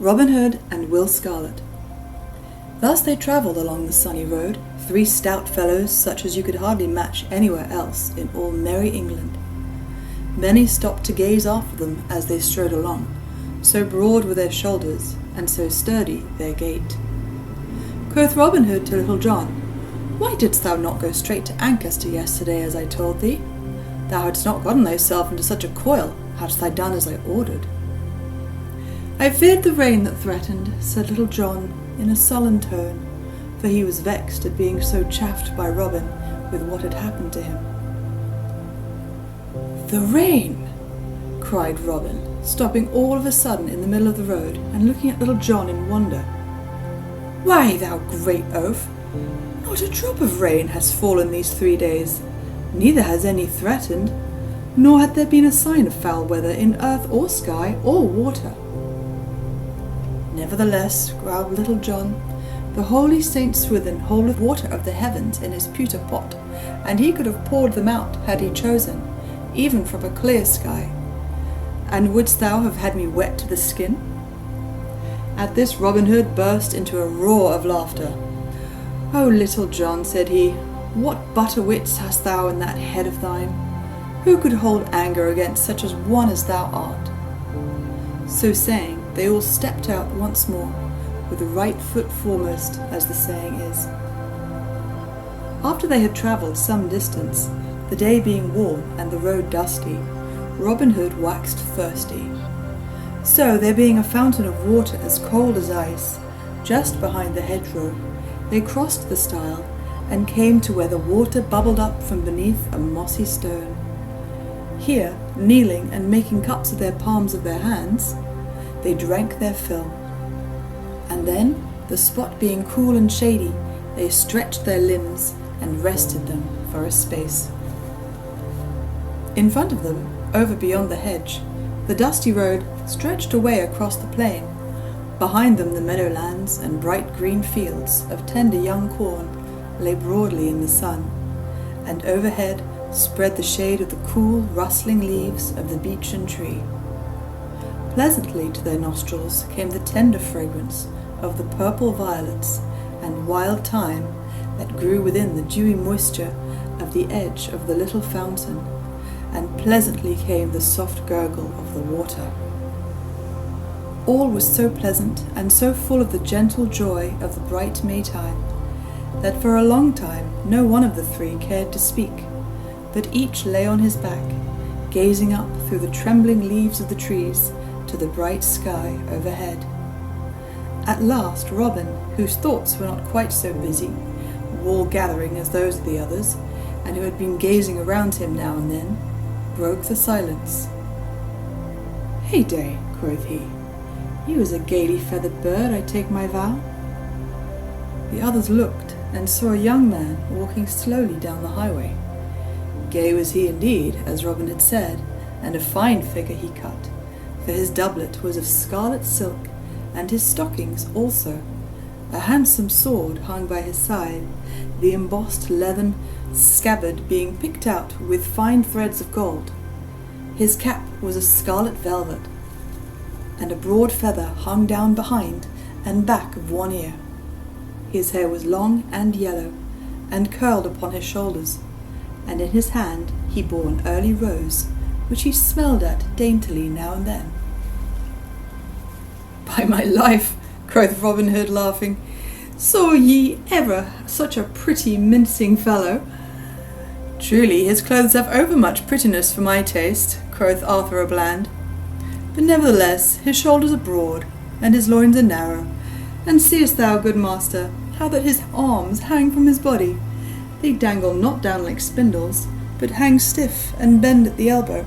Robin Hood and Will Scarlet. Thus they travelled along the sunny road, 3 stout fellows such as you could hardly match anywhere else in all merry England. Many stopped to gaze after them as they strode along, so broad were their shoulders, and so sturdy their gait. Quoth Robin Hood to Little John, "Why didst thou not go straight to Ancaster yesterday as I told thee? Thou hadst not gotten thyself into such a coil, hadst thou done as I ordered." "I feared the rain that threatened," said Little John in a sullen tone, for he was vexed at being so chaffed by Robin with what had happened to him. "The rain!" cried Robin, stopping all of a sudden in the middle of the road and looking at Little John in wonder. "Why, thou great oaf, not a drop of rain has fallen these 3 days, neither has any threatened, nor had there been a sign of foul weather in earth or sky or water." "Nevertheless," growled Little John, "the holy Saint Swithin holdeth water of the heavens in his pewter pot, and he could have poured them out had he chosen, even from a clear sky. And wouldst thou have had me wet to the skin?" At this Robin Hood burst into a roar of laughter. "O Little John," said he, "what butter wits hast thou in that head of thine? Who could hold anger against such as one as thou art?" So saying, they all stepped out once more, with the right foot foremost, as the saying is. After they had travelled some distance, the day being warm and the road dusty, Robin Hood waxed thirsty. So, there being a fountain of water as cold as ice, just behind the hedgerow, they crossed the stile and came to where the water bubbled up from beneath a mossy stone. Here, kneeling and making cups of their palms of their hands, they drank their fill. And then, the spot being cool and shady, they stretched their limbs and rested them for a space. In front of them, over beyond the hedge, the dusty road stretched away across the plain. Behind them the meadowlands and bright green fields of tender young corn lay broadly in the sun, and overhead spread the shade of the cool, rustling leaves of the beechen tree. Pleasantly to their nostrils came the tender fragrance of the purple violets and wild thyme that grew within the dewy moisture of the edge of the little fountain, and pleasantly came the soft gurgle of the water. All was so pleasant and so full of the gentle joy of the bright Maytime, that for a long time no one of the 3 cared to speak, but each lay on his back, gazing up through the trembling leaves of the trees to the bright sky overhead. At last Robin, whose thoughts were not quite so busy, wool-gathering as those of the others, and who had been gazing around him now and then, broke the silence. "Heyday," quoth he, "you is a gaily feathered bird, I take my vow." The others looked, and saw a young man walking slowly down the highway. Gay was he indeed, as Robin had said, and a fine figure he cut, for his doublet was of scarlet silk, and his stockings also. A handsome sword hung by his side, the embossed leathern scabbard being picked out with fine threads of gold. His cap was of scarlet velvet, and a broad feather hung down behind and back of one ear. His hair was long and yellow, and curled upon his shoulders, and in his hand he bore an early rose, which he smelled at daintily now and then. "By my life," quoth Robin Hood, laughing, "saw ye ever such a pretty mincing fellow?" "Truly his clothes have overmuch prettiness for my taste," quoth Arthur a Bland, "but nevertheless his shoulders are broad, and his loins are narrow, and seest thou, good master, how that his arms hang from his body? They dangle not down like spindles, but hang stiff and bend at the elbow.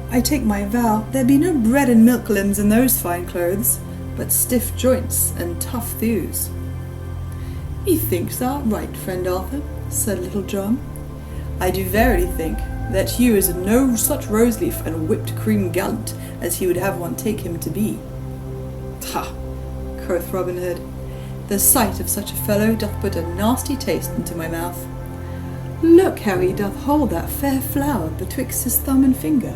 I take my vow there be no bread and milk limbs in those fine clothes, but stiff joints and tough thews." "Methinks thou art right, friend Arthur," said Little John. "I do verily think that Hugh is no such roseleaf and whipped cream gallant as he would have one take him to be." "Ha!" quoth Robin Hood, "the sight of such a fellow doth put a nasty taste into my mouth. Look how he doth hold that fair flower betwixt his thumb and finger,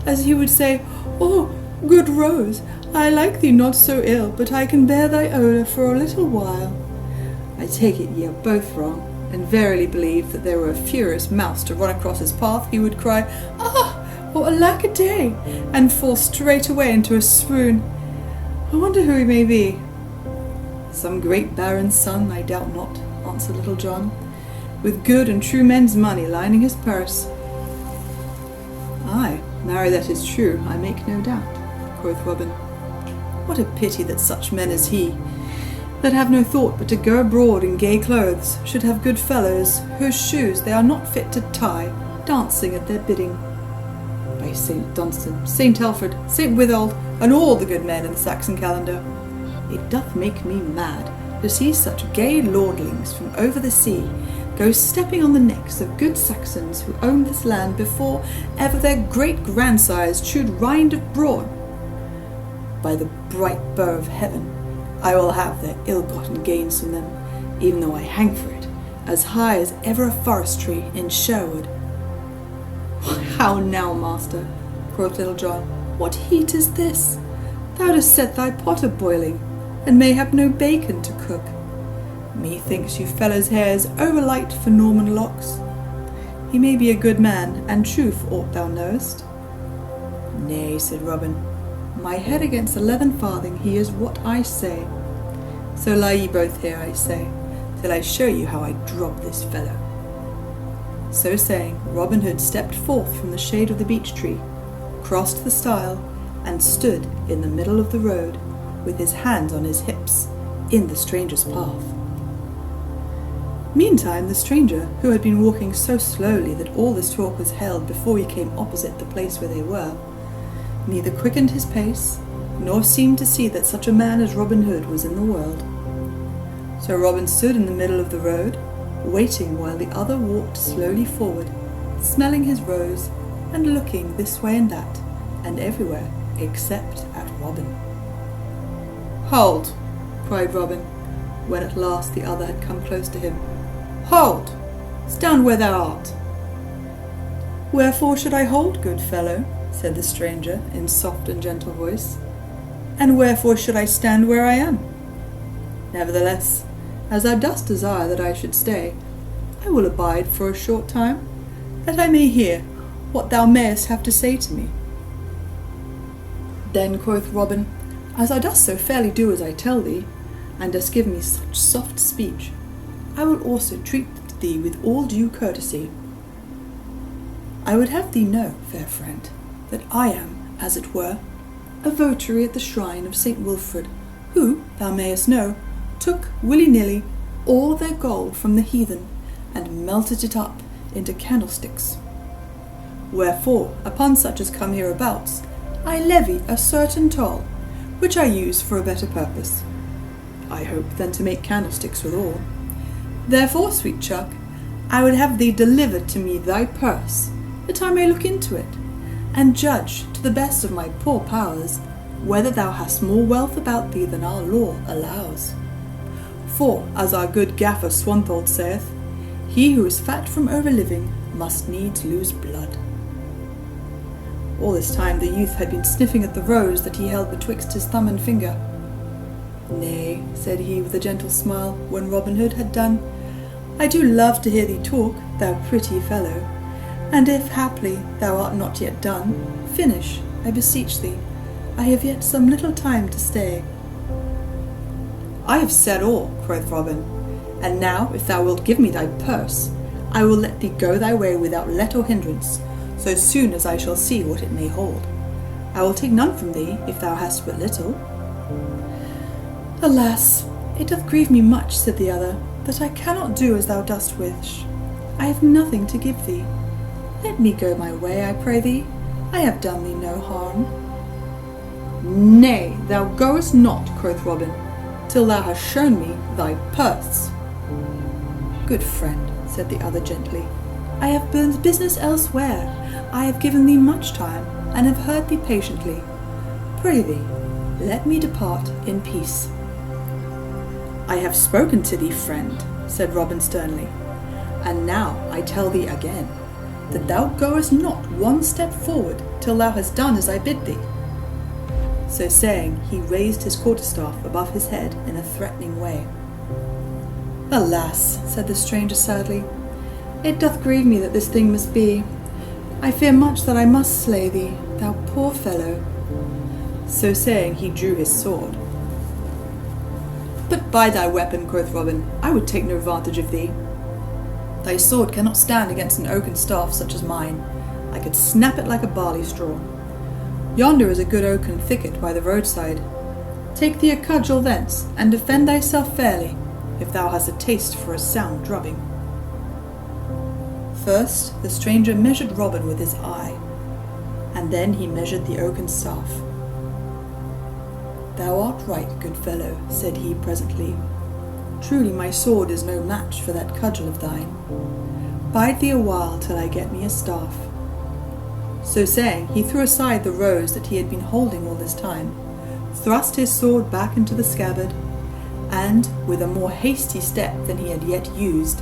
as he would say, 'Oh, Good Rose, I like thee not so ill, but I can bear thy odour for a little while. I take it ye are both wrong, and verily believe that there were a furious mouse to run across his path, he would cry, "Ah!" or "Alack a day!" and fall straight away into a swoon. I wonder who he may be. Some great baron's son, I doubt not, answered Little John, with good and true men's money lining his purse. Ay, marry, that is true, I make no doubt, quoth Robin. What a pity that such men as he, that have no thought but to go abroad in gay clothes, should have good fellows, whose shoes they are not fit to tie, dancing at their bidding. By St. Dunstan, St. Alfred, St. Withold, and all the good men in the Saxon calendar, it doth make me mad to see such gay lordlings from over the sea go stepping on the necks of good Saxons who own this land before ever their great-grandsires chewed rind of brawn. By the bright bow of heaven, I will have their ill-gotten gains from them, even though I hang for it, as high as ever a forest tree in Sherwood. How now, master, quoth Little John, what heat is this? Thou dost set thy pot a-boiling, and may have no bacon to cook. Methinks you fellows' hair is overlight for Norman locks. He may be a good man, and true for aught thou knowest. Nay, said Robin, my head against a leathern farthing he is what I say. So lie ye both here, I say, till I show you how I drop this fellow. So saying, Robin Hood stepped forth from the shade of the beech tree, crossed the stile, and stood in the middle of the road, with his hands on his hips, in the stranger's path. Meantime the stranger, who had been walking so slowly that all this talk was held before he came opposite the place where they were, neither quickened his pace, nor seemed to see that such a man as Robin Hood was in the world. So Robin stood in the middle of the road, waiting while the other walked slowly forward, smelling his rose, and looking this way and that, and everywhere except at Robin. "Hold!" cried Robin, when at last the other had come close to him. "Hold! Stand where thou art!" "Wherefore should I hold, good fellow?" said the stranger in soft and gentle voice. "And wherefore should I stand where I am? Nevertheless, as thou dost desire that I should stay, I will abide for a short time, that I may hear what thou mayest have to say to me." "Then," quoth Robin, "as thou dost so fairly do as I tell thee, and dost give me such soft speech, I will also treat thee with all due courtesy. I would have thee know, fair friend, that I am, as it were, a votary at the shrine of St. Wilfrid, who, thou mayest know, took willy-nilly all their gold from the heathen, and melted it up into candlesticks. Wherefore, upon such as come hereabouts, I levy a certain toll, which I use for a better purpose. I hope then to make candlesticks withal. Therefore, sweet chuck, I would have thee deliver to me thy purse, that I may look into it, and judge, to the best of my poor powers, whether thou hast more wealth about thee than our law allows. For, as our good gaffer Swanthold saith, he who is fat from overliving must needs lose blood. All this time the youth had been sniffing at the rose that he held betwixt his thumb and finger. "Nay," said he with a gentle smile, when Robin Hood had done, "I do love to hear thee talk, thou pretty fellow, and if haply thou art not yet done, finish, I beseech thee. I have yet some little time to stay." "I have said all," quoth Robin, "and now, if thou wilt give me thy purse, I will let thee go thy way without let or hindrance, so soon as I shall see what it may hold. I will take none from thee, if thou hast but little." "Alas, it doth grieve me much," said the other, "that I cannot do as thou dost wish. I have nothing to give thee. Let me go my way, I pray thee. I have done thee no harm." "Nay, thou goest not," quoth Robin, "till thou hast shown me thy purse." "Good friend," said the other gently, "I have business elsewhere. I have given thee much time, and have heard thee patiently. Pray thee, let me depart in peace." "I have spoken to thee, friend," said Robin sternly, "and now I tell thee again, that thou goest not one step forward till thou hast done as I bid thee." So saying, he raised his quarterstaff above his head in a threatening way. "Alas," said the stranger sadly, "it doth grieve me that this thing must be. I fear much that I must slay thee, thou poor fellow." So saying, he drew his sword. "But by thy weapon," quoth Robin, "I would take no advantage of thee. Thy sword cannot stand against an oaken staff such as mine. I could snap it like a barley straw. Yonder is a good oaken thicket by the roadside. Take thee a cudgel thence, and defend thyself fairly, if thou hast a taste for a sound drubbing." First the stranger measured Robin with his eye, and then he measured the oaken staff. "Thou art right, good fellow," said he presently. "Truly my sword is no match for that cudgel of thine. Bide thee a while till I get me a staff." So saying, he threw aside the rose that he had been holding all this time, thrust his sword back into the scabbard, and, with a more hasty step than he had yet used,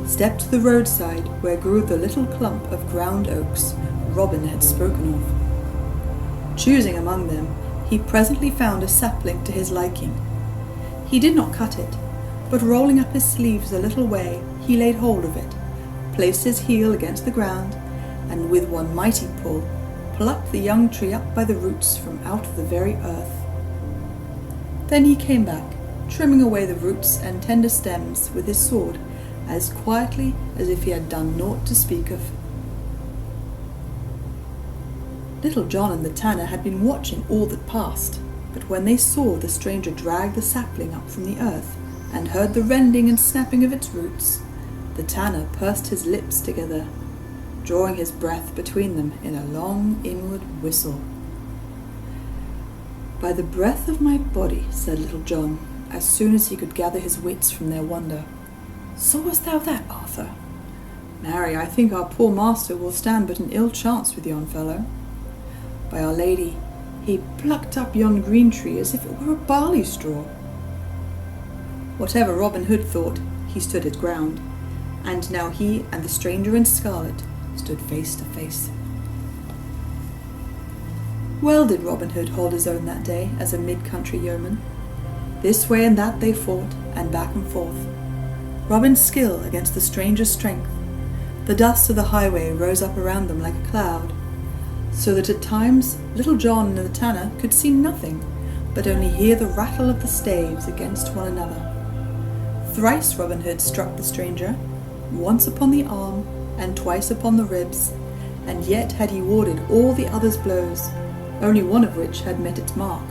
stepped to the roadside where grew the little clump of ground oaks Robin had spoken of. Choosing among them, he presently found a sapling to his liking. He did not cut it, but rolling up his sleeves a little way, he laid hold of it, placed his heel against the ground, and with one mighty pull, plucked the young tree up by the roots from out of the very earth. Then he came back, trimming away the roots and tender stems with his sword, as quietly as if he had done naught to speak of. Little John and the tanner had been watching all that passed, but when they saw the stranger drag the sapling up from the earth, and heard the rending and snapping of its roots, the tanner pursed his lips together, drawing his breath between them in a long inward whistle. "By the breath of my body," said Little John, as soon as he could gather his wits from their wonder, "sawest thou that, Arthur? Marry, I think our poor master will stand but an ill chance with yon fellow. By Our Lady, he plucked up yon green tree as if it were a barley straw." Whatever Robin Hood thought, he stood his ground, and now he and the stranger in scarlet stood face to face. Well did Robin Hood hold his own that day as a mid-country yeoman. This way and that they fought, and back and forth, Robin's skill against the stranger's strength. The dust of the highway rose up around them like a cloud, so that at times Little John and the tanner could see nothing, but only hear the rattle of the staves against one another. Thrice Robin Hood struck the stranger, once upon the arm, and twice upon the ribs, and yet had he warded all the other's blows, only one of which had met its mark,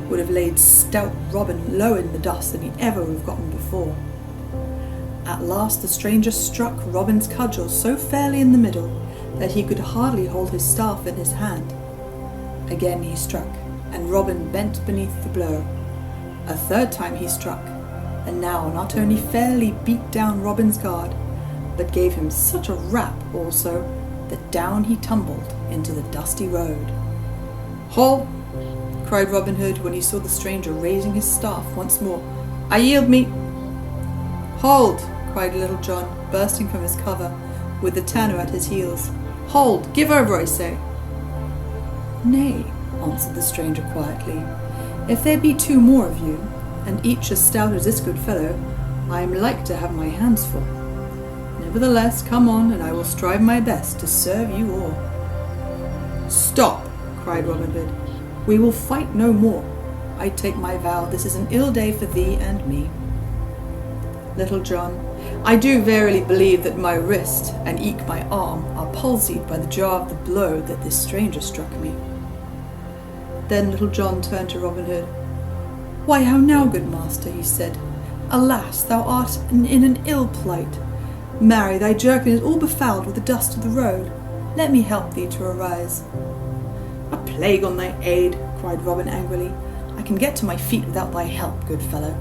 would have laid stout Robin lower in the dust than he ever would have gotten before. At last the stranger struck Robin's cudgel so fairly in the middle that he could hardly hold his staff in his hand. Again he struck, and Robin bent beneath the blow. A third time he struck, and now not only fairly beat down Robin's guard, but gave him such a rap also that down he tumbled into the dusty road. "Halt!" cried Robin Hood when he saw the stranger raising his staff once more. "I yield me." "Hold!" cried Little John, bursting from his cover, with the tanner at his heels. "Hold! Give over, I say!" "Nay," answered the stranger quietly, "if there be two more of you, and each as stout as this good fellow, I am like to have my hands full. Nevertheless, come on, and I will strive my best to serve you all." "Stop!" cried Robin Hood. "We will fight no more. I take my vow this is an ill day for thee and me." "Little John, I do verily believe that my wrist and eke my arm are palsied by the jar of the blow that this stranger struck me." Then Little John turned to Robin Hood. "Why, how now, good master," he said. "Alas, thou art in an ill plight. Marry, thy jerkin is all befouled with the dust of the road. Let me help thee to arise." "A plague on thy aid," cried Robin angrily. "I can get to my feet without thy help, good fellow."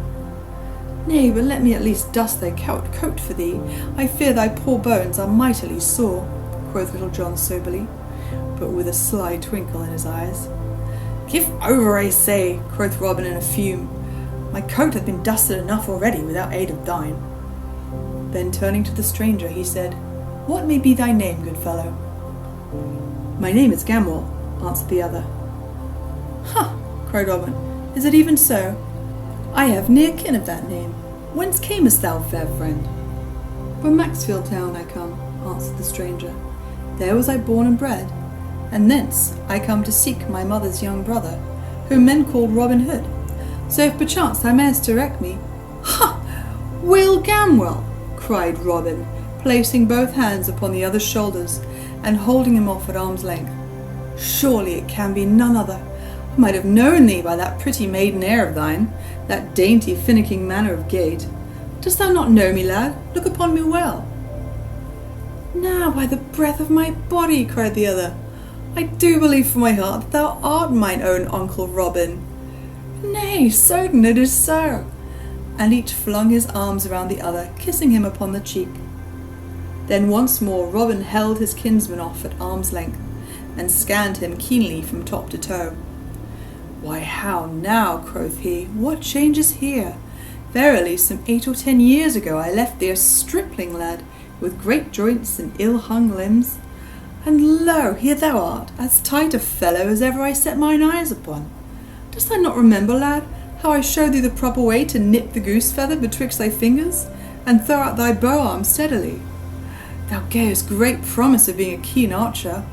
"Nay, but let me at least dust thy coat for thee. I fear thy poor bones are mightily sore," quoth Little John soberly, but with a sly twinkle in his eyes. "Give over, I say," quoth Robin in a fume. "My coat hath been dusted enough already without aid of thine." Then turning to the stranger, he said, "What may be thy name, good fellow?" "My name is Gamwell," answered the other. "Ha! cried Robin. Is it even so? I have near kin of that name. Whence camest thou, fair friend? From Maxfield town I come, answered the stranger. There was I born and bred, and thence I come to seek my mother's young brother, whom men called Robin Hood. So if perchance thou mayest direct me— Ha! Will Gamwell! cried Robin, placing both hands upon the other's shoulders and holding him off at arm's length. Surely it can be none other. I might have known thee by that pretty maiden air of thine, that dainty finicking manner of gait. Dost thou not know me, lad? Look upon me well. Now, by the breath of my body, cried the other, I do believe from my heart that thou art mine own Uncle Robin. Nay, certain it is so. And each flung his arms around the other, kissing him upon the cheek. Then once more Robin held his kinsman off at arm's length, and scanned him keenly from top to toe. Why, how now, quoth he, what change is here? Verily, some 8 or 10 years ago I left thee a stripling lad, with great joints and ill-hung limbs. And lo, here thou art, as tight a fellow as ever I set mine eyes upon. Dost thou not remember, lad, how I showed thee the proper way to nip the goose-feather betwixt thy fingers, and throw out thy bow-arm steadily? Thou gavest great promise of being a keen archer.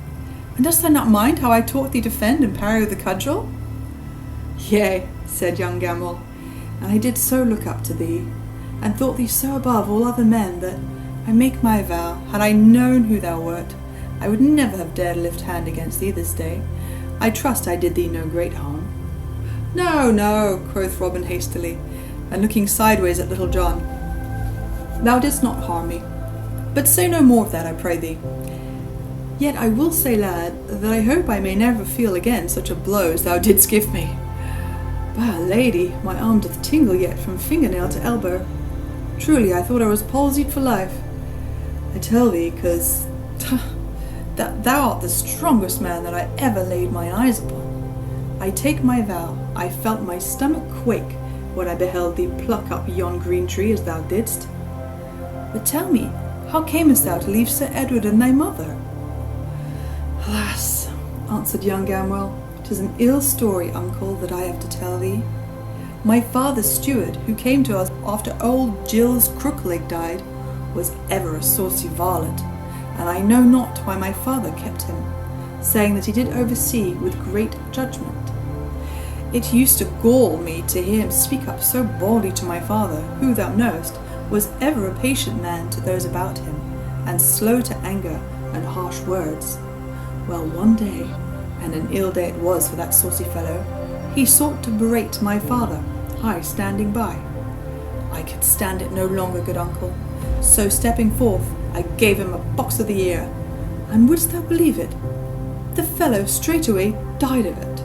And dost thou not mind how I taught thee to fend and parry with the cudgel? Yea, said young Gamwell, and I did so look up to thee, and thought thee so above all other men, that I make my vow, had I known who thou wert, I would never have dared lift hand against thee this day. I trust I did thee no great harm. No, no, quoth Robin hastily, and looking sideways at Little John. Thou didst not harm me, but say no more of that, I pray thee. Yet I will say, lad, that I hope I may never feel again such a blow as thou didst give me. Bah, lady, my arm doth tingle yet from fingernail to elbow. Truly, I thought I was palsied for life. I tell thee, 'cause that thou art the strongest man that I ever laid my eyes upon. I take my vow, I felt my stomach quake when I beheld thee pluck up yon green tree as thou didst. But tell me, how camest thou to leave Sir Edward and thy mother? Alas, answered young Gamwell, 'tis an ill story, uncle, that I have to tell thee. My father's steward, who came to us after old Gill's crook-leg died, was ever a saucy varlet, and I know not why my father kept him, saying that he did oversee with great judgment. It used to gall me to hear him speak up so boldly to my father, who, thou knowest, was ever a patient man to those about him, and slow to anger and harsh words. Well, one day, and an ill day it was for that saucy fellow, he sought to berate my father, I standing by. I could stand it no longer, good uncle, so stepping forth, I gave him a box of the ear, and wouldst thou believe it? The fellow straightway died of it.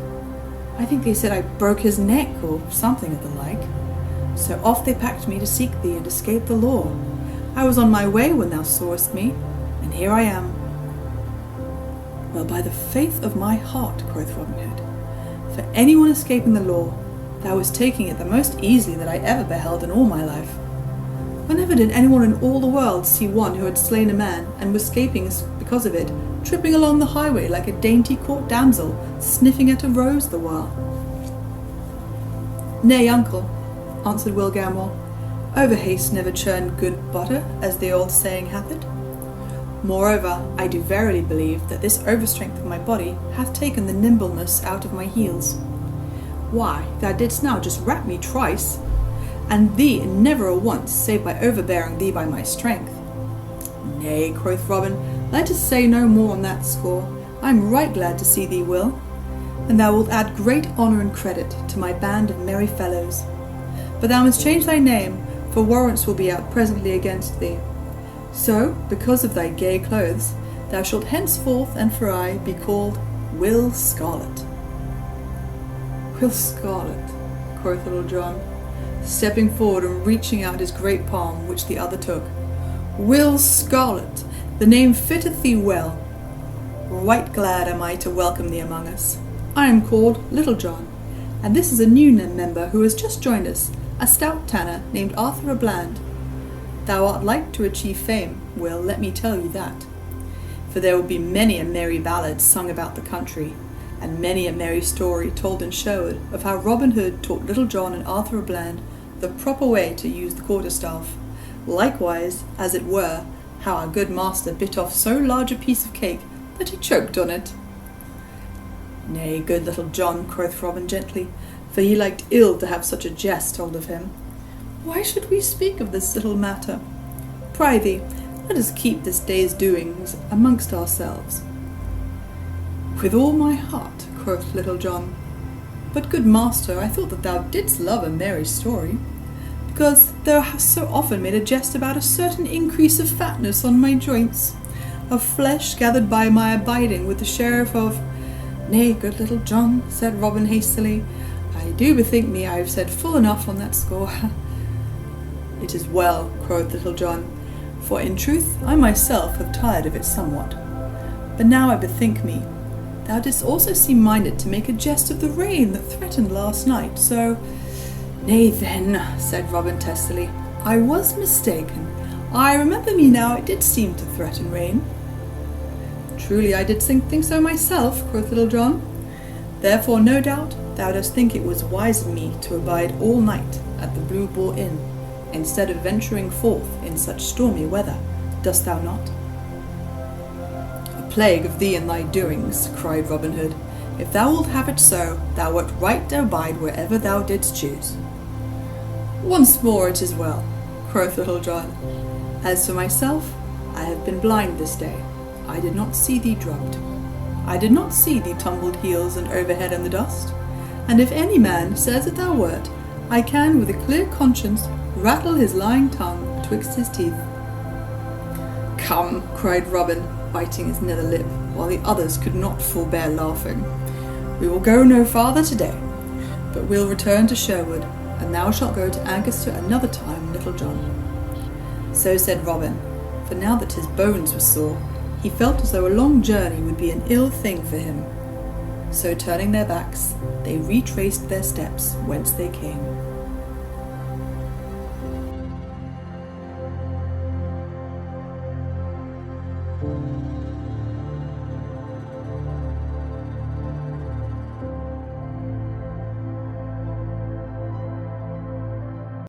I think they said I broke his neck, or something of the like. So off they packed me to seek thee and escape the law. I was on my way when thou sawest me, and here I am. Well, by the faith of my heart, quoth Robin Hood, for anyone escaping the law, thou wast taking it the most easily that I ever beheld in all my life. Whenever did anyone in all the world see one who had slain a man, and was escaping because of it, tripping along the highway like a dainty court damsel, sniffing at a rose the while? Nay, uncle, answered Will Gamwell, overhaste never churned good butter, as the old saying hath it. Moreover, I do verily believe that this overstrength of my body hath taken the nimbleness out of my heels. Why, thou didst now just rap me trice, and thee never a once, save by overbearing thee by my strength. Nay, quoth Robin, let us say no more on that score. I am right glad to see thee, Will, and thou wilt add great honour and credit to my band of merry fellows. But thou must change thy name, for warrants will be out presently against thee. So, because of thy gay clothes, thou shalt henceforth and for aye be called Will Scarlet. Will Scarlet, quoth Little John, stepping forward and reaching out his great palm, which the other took. Will Scarlet, the name fitteth thee well. Right glad am I to welcome thee among us. I am called Little John, and this is a new member who has just joined us, a stout tanner named Arthur a Bland. Thou art like to achieve fame, Will, let me tell you that. For there will be many a merry ballad sung about the country, and many a merry story told in Sherwood of how Robin Hood taught Little John and Arthur a Bland the proper way to use the quarterstaff. Likewise, as it were, how our good master bit off so large a piece of cake that he choked on it. Nay, good Little John, quoth Robin gently, for he liked ill to have such a jest told of him. Why should we speak of this little matter? Prithee, let us keep this day's doings amongst ourselves. With all my heart, quoth Little John. But, good master, I thought that thou didst love a merry story, because thou hast so often made a jest about a certain increase of fatness on my joints, of flesh gathered by my abiding with the sheriff of— Nay, good Little John, said Robin hastily, I do bethink me I have said full enough on that score. It is well, quoth Little John, for in truth I myself have tired of it somewhat. But now I bethink me, thou didst also seem minded to make a jest of the rain that threatened last night, so— Nay then, said Robin testily, I was mistaken. I remember me now it did seem to threaten rain. Truly I did think so myself, quoth Little John. Therefore no doubt thou dost think it was wise in me to abide all night at the Blue Bull Inn, instead of venturing forth in such stormy weather, dost thou not? A plague of thee and thy doings, cried Robin Hood. If thou wilt have it so, thou wert right to abide wherever thou didst choose. Once more it is well, quoth Little John. As for myself, I have been blind this day. I did not see thee drubbed. I did not see thee tumbled heels and overhead in the dust. And if any man says that thou wert, I can with a clear conscience rattle his lying tongue betwixt his teeth. Come, cried Robin, biting his nether lip, while the others could not forbear laughing. We will go no farther today, but we'll return to Sherwood, and thou shalt go to Ancaster another time, Little John. So said Robin, for now that his bones were sore, he felt as though a long journey would be an ill thing for him. So turning their backs, they retraced their steps whence they came.